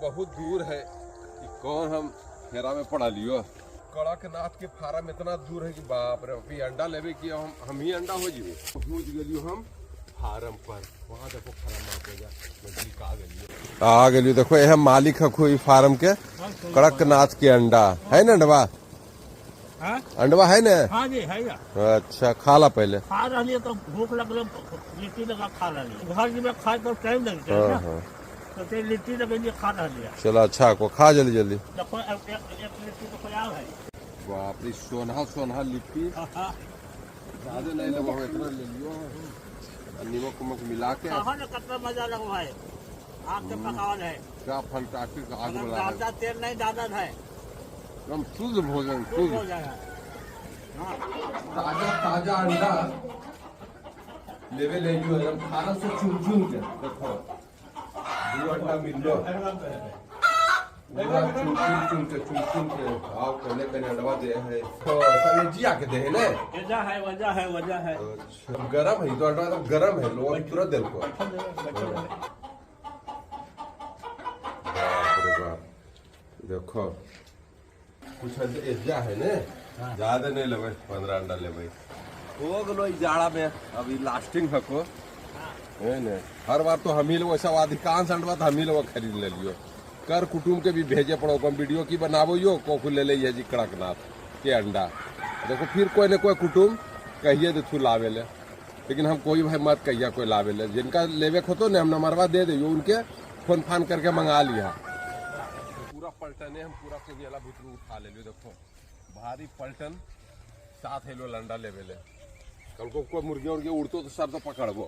बहुत दूर है कि कौन हम हेरा में पड़ा लियो। कड़कनाथ के फार्म इतना दूर है कि बाप रे, अभी अंडा लेवे कि हम ही अंडा हो जीवे। पहुंच गलियो हम फार्म पर, वहाँ देखो फार्म आ गलियो। देखो यह मालिक है कोई फार्म के, कड़कनाथ के अंडा है ना अंडवा? अंडवा है ना? हाँ जी है। अच्छा खा ला पहले। खा रही तो भूख लगल, लिट्टी लगा खा रही। घर में खाए तो टाइम लगता है ना, तो लिट्टी लगे खा रही। चलो अच्छा को खा जल्दी जल्दी। देखो एक लिट्टी तो खयाल है। बाप रे, सोनहा सोनहा लिट्टी। ज्यादा नहीं लगो, इतना ले लियो। नमक उमक मिला के कितना मजा लगो है। आग से पकावल है, क्या फंटास्टिक आग वाला है। ज्यादा तेल नहीं ज्यादा है, एकदम शुद्ध भोजन, शुद्ध भोजन है। ताजा ताजा अंडा लेवे ले लियो, एकदम खाना से चुन चुन के। देखो दो अंडा मिल लो, पूरा चुन चुन के आओ। पहले पहले अंडा दे है तो सब जिया के दे है ना। वजह है। अच्छा गरम है तो अंडा तो गरम है, लोग अभी तुरंत देल को। देखो कुछ एजा है ने, ज्यादा नहीं लेवे, 15 अंडा लेवे हो गलो जाड़ा में। अभी लास्टिंग हको है ने। हर बार तो हम ही लोग ऐसा अधिकांश अंडवा तो हम ही लोग खरीद ले लियो। कर कुटुम के भी भेजे पड़ो, कम वीडियो की बनाबो यो को ले ले जी कड़कनाथ के अंडा। देखो फिर कोई न कोई कुटुम कहिए तो तू लावे ले, लेकिन हम कोई भाई मत कहिया कोई लावे ले। जिनका लेवे को तो हम नंबरवा दे दियो, उनके फोन फान करके मंगा लिया। पूरा पलटने हम पूरा कोरियाला भुतरू उठा ले लियो। देखो भारी पलटन 7 हेलो अंडा लेवे ले। कल को कोई मुर्गी उर्गी उड़तो तो सर तो पकड़बो।